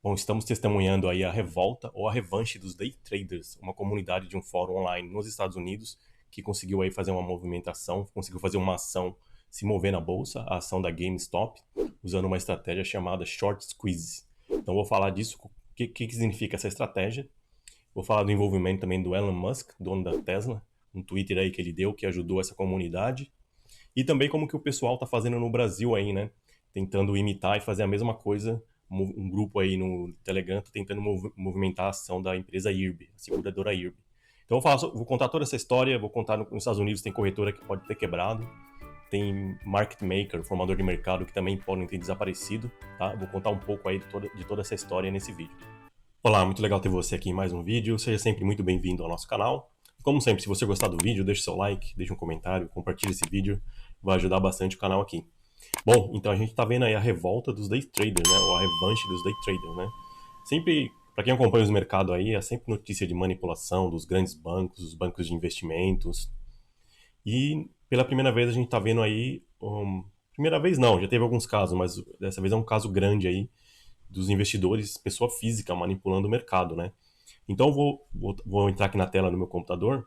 Bom, estamos testemunhando aí a revolta ou a revanche dos day traders, uma comunidade de um fórum online nos Estados Unidos que conseguiu aí fazer uma movimentação, conseguiu fazer uma ação se mover na bolsa, a ação da GameStop, usando uma estratégia chamada short squeeze. Então vou falar disso, o que significa essa estratégia. Vou falar do envolvimento também do Elon Musk, dono da Tesla, um Twitter aí que ele deu que ajudou essa comunidade. E também como que o pessoal está fazendo no Brasil aí, né? Tentando imitar e fazer a mesma coisa. Um grupo aí no Telegram está tentando movimentar a ação da empresa IRB, a seguradora IRB. Então vou contar toda essa história, vou contar nos Estados Unidos tem corretora que pode ter quebrado, tem market maker, formador de mercado que também podem ter desaparecido, tá? Vou contar um pouco aí de toda essa história nesse vídeo. Olá, muito legal ter você aqui em mais um vídeo, seja sempre muito bem-vindo ao nosso canal. Como sempre, se você gostar do vídeo, deixe seu like, deixe um comentário, compartilhe esse vídeo, vai ajudar bastante o canal aqui. Bom, então a gente está vendo aí a revolta dos day traders, né? Ou a revanche dos day traders, né? Sempre, para quem acompanha os mercados aí, é sempre notícia de manipulação dos grandes bancos, os bancos de investimentos. E pela primeira vez a gente está vendo aí, primeira vez não, já teve alguns casos, mas dessa vez é um caso grande aí dos investidores, pessoa física manipulando o mercado, né? Então vou entrar aqui na tela do meu computador.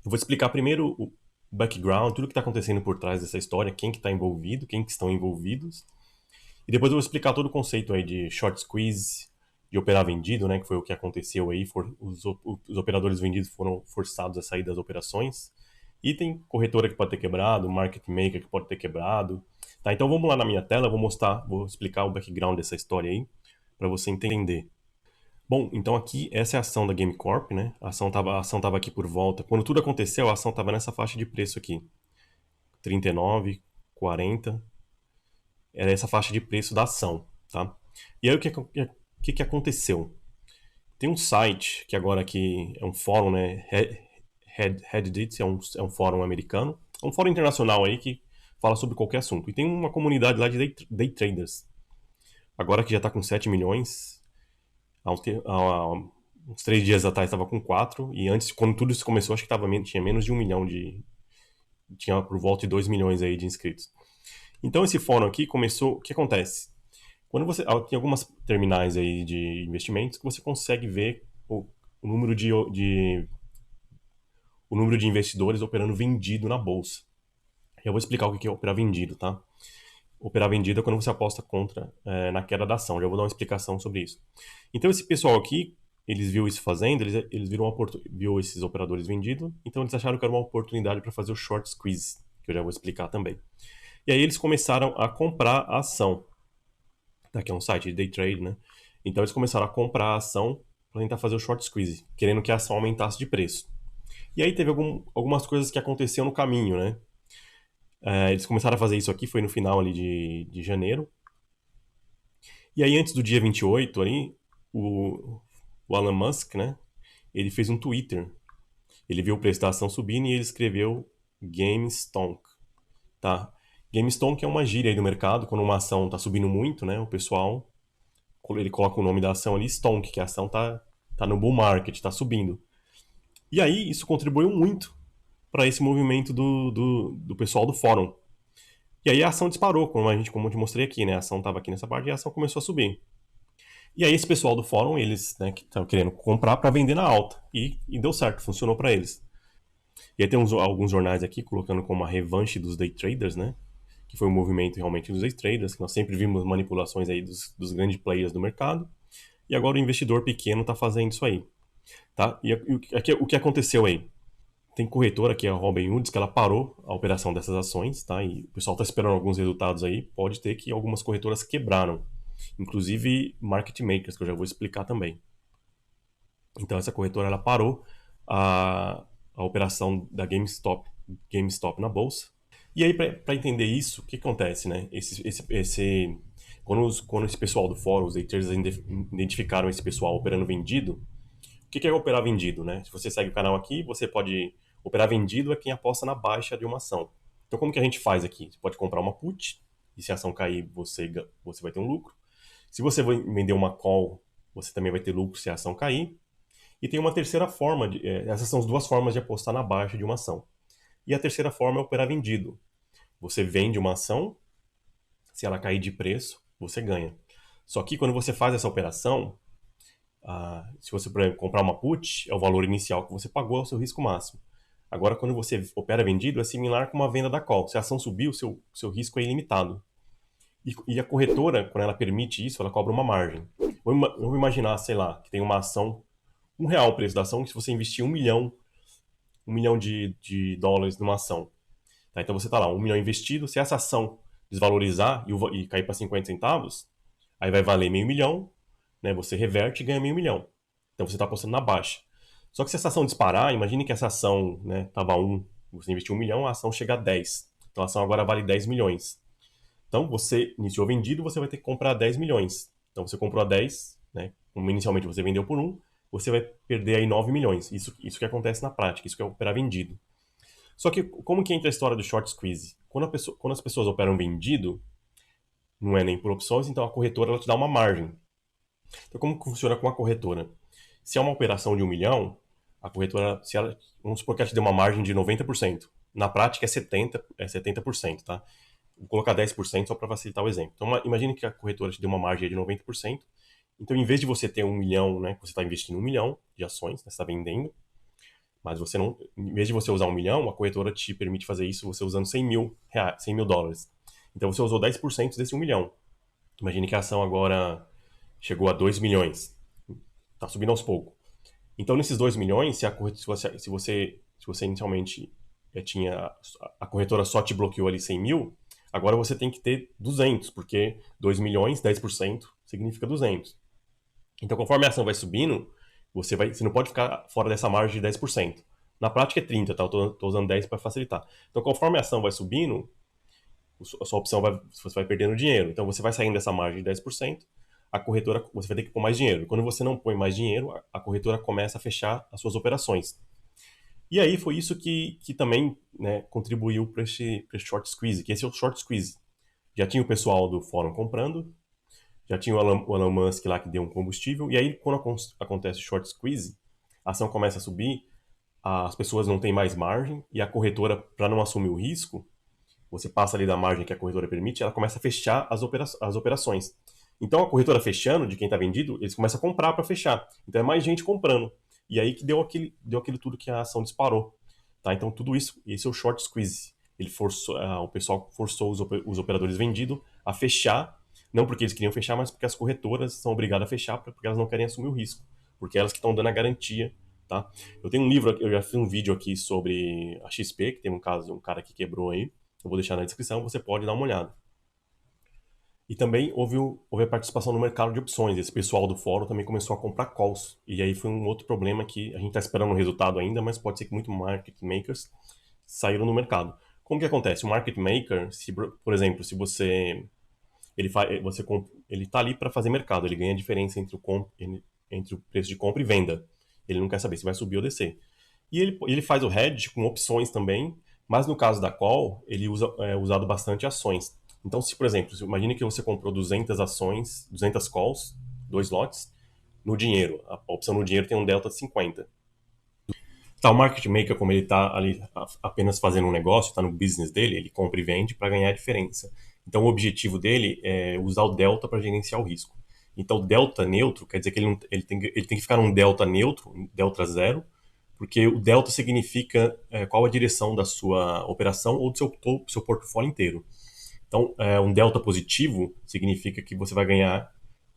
Eu vou explicar primeiro o background, tudo que está acontecendo por trás dessa história, quem que está envolvido, quem que estão envolvidos. E depois eu vou explicar todo o conceito aí de short squeeze, de operar vendido, né, que foi o que aconteceu aí, os operadores vendidos foram forçados a sair das operações. E tem corretora que pode ter quebrado, market maker que pode ter quebrado. Tá, então vamos lá na minha tela, vou explicar o background dessa história aí, para você entender. Bom, então aqui, essa é a ação da GameCorp, né? A ação tava aqui por volta. Quando tudo aconteceu, a ação estava nessa faixa de preço aqui. 39, 40. Era essa faixa de preço da ação, tá? E aí o que aconteceu? Tem um site, que agora aqui é um fórum, né? Reddit, é um fórum americano. É um fórum internacional aí que fala sobre qualquer assunto. E tem uma comunidade lá de day traders. Agora que já está com 7 milhões, há uns 3 dias atrás estava com 4, e antes, quando tudo isso começou, acho que tinha menos de 1 milhão tinha por volta de 2 milhões aí de inscritos. Então esse fórum aqui começou, o que acontece? Quando você tem algumas terminais aí de investimentos que você consegue ver o número o número de investidores operando vendido na bolsa. Eu vou explicar o que é operar vendido, tá? Operar vendido é quando você aposta contra na queda da ação. Já vou dar uma explicação sobre isso. Então esse pessoal aqui, eles viram isso fazendo, eles viram esses operadores vendidos, então eles acharam que era uma oportunidade para fazer o short squeeze, que eu já vou explicar também. E aí eles começaram a comprar a ação. Aqui é um site de day trade, né? Então eles começaram a comprar a ação para tentar fazer o short squeeze, querendo que a ação aumentasse de preço. E aí teve algumas coisas que aconteceram no caminho, né? Eles começaram a fazer isso aqui, foi no final ali de janeiro. E aí antes do dia 28 ali, o Elon Musk, né? Ele fez um Twitter. Ele viu o preço da ação subindo e ele escreveu GameStonk, tá? GameStonk é uma gíria aí do mercado, quando uma ação tá subindo muito, né? O pessoal, ele coloca o nome da ação ali, Stonk, que a ação tá no bull market, tá subindo. E aí isso contribuiu muito para esse movimento do pessoal do fórum. E aí a ação disparou, como eu te mostrei aqui, né? A ação estava aqui nessa parte e a ação começou a subir. E aí esse pessoal do fórum, eles, né, que estavam querendo comprar para vender na alta. E deu certo, funcionou para eles. E aí tem alguns jornais aqui colocando como a revanche dos day traders, né? Que foi um movimento realmente dos day traders, que nós sempre vimos manipulações aí dos grandes players do mercado. E agora o investidor pequeno está fazendo isso aí. Tá? E o que aconteceu aí? Tem corretora, que é a Robinhood, que ela parou a operação dessas ações, tá? E o pessoal está esperando alguns resultados aí. Pode ter que algumas corretoras quebraram. Inclusive market makers, que eu já vou explicar também. Então essa corretora ela parou a operação da GameStop na bolsa. E aí, para entender isso, o que acontece, né? Quando esse pessoal do fórum, os day traders, identificaram esse pessoal operando vendido, o que é operar vendido, né? Se você segue o canal aqui, você pode... Operar vendido é quem aposta na baixa de uma ação. Então, como que a gente faz aqui? Você pode comprar uma put, e se a ação cair, você vai ter um lucro. Se você vender uma call, você também vai ter lucro se a ação cair. E tem uma terceira forma, essas são as duas formas de apostar na baixa de uma ação. E a terceira forma é operar vendido. Você vende uma ação, se ela cair de preço, você ganha. Só que quando você faz essa operação, se você, por exemplo, comprar uma put, é o valor inicial que você pagou, é o seu risco máximo. Agora, quando você opera vendido, é similar com uma venda da call. Se a ação subir, o seu risco é ilimitado. E a corretora, quando ela permite isso, ela cobra uma margem. Vamos imaginar, sei lá, que tem uma ação, R$ 1 o preço da ação, que se você investir 1 milhão de dólares numa ação. Tá? Então você está lá, 1 milhão investido, se essa ação desvalorizar e cair para 50 centavos, aí vai valer meio milhão, né? Você reverte e ganha meio milhão. Então você está apostando na baixa. Só que se essa ação disparar, imagine que essa ação estava 1, você investiu 1 milhão, a ação chega a 10. Então a ação agora vale 10 milhões. Então você iniciou vendido, você vai ter que comprar 10 milhões. Então você comprou a 10, né? Como inicialmente você vendeu por 1, você vai perder aí 9 milhões. Isso que acontece na prática, isso que é operar vendido. Só que como que entra a história do short squeeze? Quando as pessoas operam vendido, não é nem por opções, então a corretora ela te dá uma margem. Então como que funciona com a corretora? Se é uma operação de 1 milhão, a corretora, vamos supor que ela te dê uma margem de 90%. Na prática é 70%, tá? Vou colocar 10% só para facilitar o exemplo. Então imagine que a corretora te dê uma margem de 90%. Então em vez de você ter 1 milhão, né, você está investindo 1 milhão de ações, né, você está vendendo, mas você não, em vez de você usar 1 milhão, a corretora te permite fazer isso você usando 100 mil, reais, 100 mil dólares. Então você usou 10% desse 1 milhão. Imagine que a ação agora chegou a 2 milhões. Está subindo aos poucos. Então nesses 2 milhões, se você inicialmente tinha, a corretora só te bloqueou ali 100 mil, agora você tem que ter 200, porque 2 milhões, 10% significa 200. Então conforme a ação vai subindo, você não pode ficar fora dessa margem de 10%. Na prática é 30, tá? Eu tô usando 10 para facilitar. Então, conforme a ação vai subindo, a sua opção você vai perdendo dinheiro. Então, você vai saindo dessa margem de 10%, a corretora, você vai ter que pôr mais dinheiro. Quando você não põe mais dinheiro, a corretora começa a fechar as suas operações. E aí foi isso que também, né, contribuiu para esse short squeeze, que esse é o short squeeze. Já tinha o pessoal do fórum comprando, já tinha o Elon Musk lá que deu um combustível, e aí quando acontece o short squeeze, a ação começa a subir, as pessoas não têm mais margem, e a corretora, para não assumir o risco, você passa ali da margem que a corretora permite, ela começa a fechar as operações. Então a corretora fechando, de quem está vendido, eles começam a comprar para fechar. Então é mais gente comprando. E aí que deu aquele tudo que a ação disparou. Tá? Então tudo isso, esse é o short squeeze. O pessoal forçou os operadores vendidos a fechar, não porque eles queriam fechar, mas porque as corretoras são obrigadas a fechar porque elas não querem assumir o risco, porque elas que estão dando a garantia. Tá? Eu tenho um livro, eu já fiz um vídeo aqui sobre a XP, que tem um caso de um cara que quebrou aí. Eu vou deixar na descrição, você pode dar uma olhada. E também houve a participação no mercado de opções. Esse pessoal do fórum também começou a comprar calls. E aí foi um outro problema que a gente está esperando um resultado ainda, mas pode ser que muitos market makers saíram no mercado. Como que acontece? O market maker, por exemplo, se você ele está ali para fazer mercado, ele ganha a diferença entre o preço de compra e venda. Ele não quer saber se vai subir ou descer. E ele faz o hedge com opções também, mas no caso da call, ele é usado bastante ações. Então, se, por exemplo, imagine que você comprou 200 ações, 200 calls, 2 lotes, no dinheiro. A opção no dinheiro tem um delta de 50. Tá, o market maker, como ele está ali apenas fazendo um negócio, está no business dele, ele compra e vende para ganhar a diferença. Então, o objetivo dele é usar o delta para gerenciar o risco. Então, delta neutro quer dizer que ele tem que ficar num delta neutro, um delta zero, porque o delta significa qual a direção da sua operação ou do seu portfólio inteiro. Então, um delta positivo significa que você vai ganhar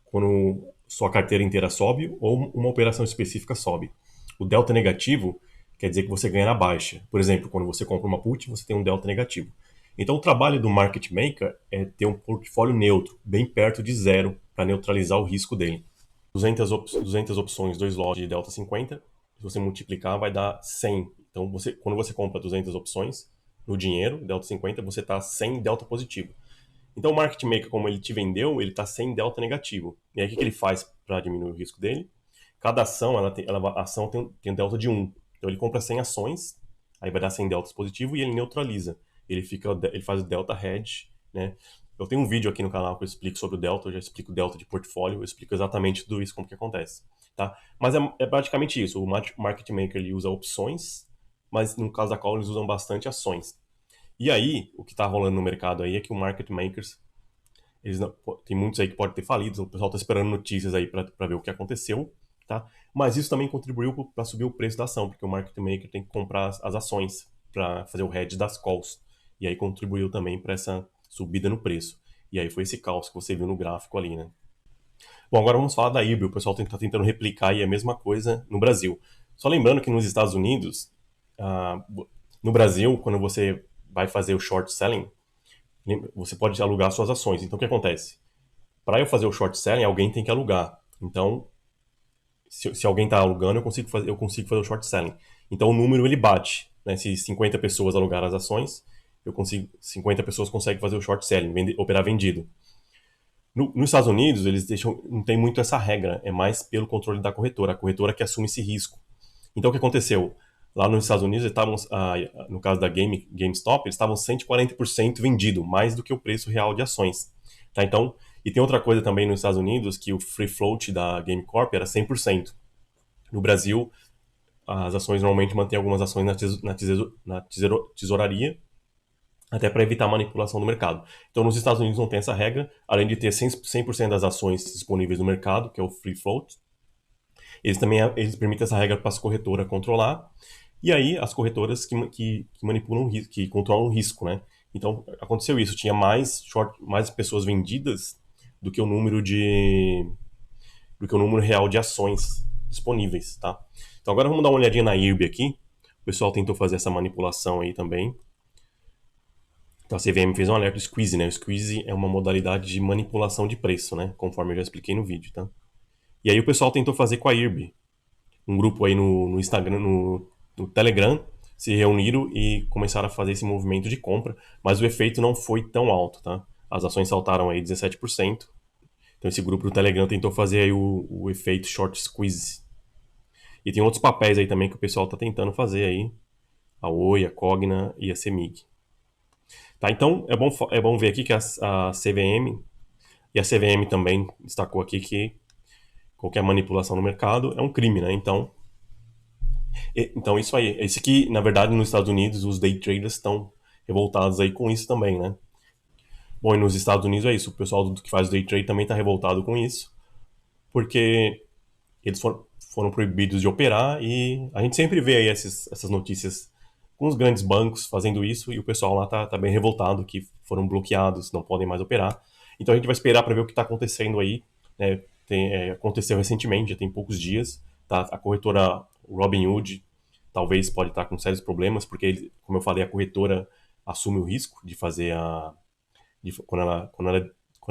quando sua carteira inteira sobe ou uma operação específica sobe. O delta negativo quer dizer que você ganha na baixa. Por exemplo, quando você compra uma put, você tem um delta negativo. Então, o trabalho do market maker é ter um portfólio neutro, bem perto de zero, para neutralizar o risco dele. 200 opções, 2 lotes de delta 50, se você multiplicar, vai dar 100. Então, quando você compra 200 opções no dinheiro, delta 50, você está 100 delta positivo. Então, o market maker, como ele te vendeu, ele está sem delta negativo. E aí, o que ele faz para diminuir o risco dele? Cada ação, a ação tem um delta de 1. Então, ele compra 100 ações, aí vai dar 100 deltas positivo e ele neutraliza. Ele faz o delta hedge, né? Eu tenho um vídeo aqui no canal que eu explico sobre o delta, eu já explico o delta de portfólio, eu explico exatamente tudo isso, como que acontece. Tá? Mas é praticamente isso. O market maker ele usa opções, mas no caso da call eles usam bastante ações. E aí, o que está rolando no mercado aí é que o market makers tem muitos aí que podem ter falido, o pessoal está esperando notícias aí para ver o que aconteceu, tá? Mas isso também contribuiu para subir o preço da ação, porque o market maker tem que comprar as ações para fazer o hedge das calls. E aí contribuiu também para essa subida no preço. E aí foi esse caos que você viu no gráfico ali, né? Bom, agora vamos falar da IRB. O pessoal está tentando replicar aí a mesma coisa no Brasil. Só lembrando que nos Estados Unidos, ah, no Brasil, quando você vai fazer o short selling, você pode alugar suas ações. Então, o que acontece? Para eu fazer o short selling, alguém tem que alugar. Então, se alguém está alugando, eu consigo fazer o short selling. Então, o número ele bate. Né? Se 50 pessoas alugaram as ações, 50 pessoas conseguem fazer o short selling, operar vendido. Nos Estados Unidos, não tem muito essa regra, é mais pelo controle da corretora, a corretora que assume esse risco. Então, o que aconteceu? Lá nos Estados Unidos, no caso da GameStop, eles estavam 140% vendido, mais do que o preço real de ações. Tá? Então, e tem outra coisa também nos Estados Unidos, que o free float da GameCorp era 100%. No Brasil, as ações normalmente mantêm algumas ações na tesouraria, até para evitar manipulação do mercado. Então, nos Estados Unidos não tem essa regra, além de ter 100% das ações disponíveis no mercado, que é o free float, eles permitem essa regra para as corretoras controlar, e aí as corretoras que manipulam, que controlam o risco, né? Então, aconteceu isso, tinha mais pessoas vendidas do que o número real de ações disponíveis, tá? Então, agora vamos dar uma olhadinha na IRB aqui. O pessoal tentou fazer essa manipulação aí também. Então a CVM fez um alerta do squeeze, né? O squeeze é uma modalidade de manipulação de preço, né? Conforme eu já expliquei no vídeo, tá? E aí o pessoal tentou fazer com a IRB. Um grupo aí no Instagram, no Telegram, se reuniram e começaram a fazer esse movimento de compra, mas o efeito não foi tão alto, tá? As ações saltaram aí 17%. Então esse grupo do Telegram tentou fazer aí o efeito short squeeze. E tem outros papéis aí também que o pessoal tá tentando fazer aí. A Oi, a Cogna e a Semig. Tá, então é bom ver aqui que a CVM e a CVM também destacou aqui que qualquer manipulação no mercado é um crime, né? Então isso aí. Esse aqui, na verdade, nos Estados Unidos, os day traders estão revoltados aí com isso também, né? Bom, e nos Estados Unidos é isso. O pessoal que faz day trade também está revoltado com isso, porque eles foram proibidos de operar e a gente sempre vê aí essas notícias com os grandes bancos fazendo isso e o pessoal lá tá bem revoltado que foram bloqueados, não podem mais operar. Então a gente vai esperar para ver o que está acontecendo aí. Né? Aconteceu recentemente, já tem poucos dias. Tá? A corretora Robinhood talvez pode estar com sérios problemas, porque, como eu falei, a corretora assume o risco de fazer quando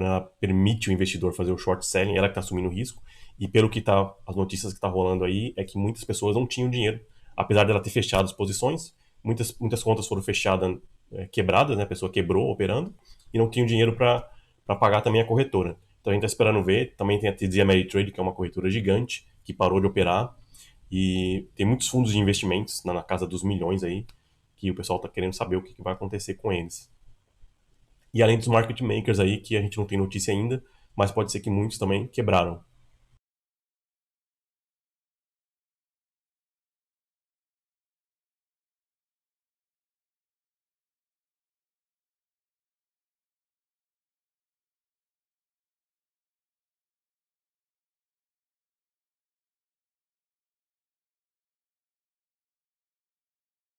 ela permite o investidor fazer o short selling, ela que está assumindo o risco. E pelo que as notícias que tá rolando aí é que muitas pessoas não tinham dinheiro, apesar dela ter fechado as posições, muitas contas foram fechadas, quebradas, né? A pessoa quebrou operando e não tinha dinheiro para pagar também a corretora. Então a gente está esperando ver. Também tem a TD Ameritrade, que é uma corretora gigante que parou de operar e tem muitos fundos de investimentos na casa dos milhões aí que o pessoal está querendo saber o que vai acontecer com eles. E além dos market makers aí, que a gente não tem notícia ainda, mas pode ser que muitos também quebraram.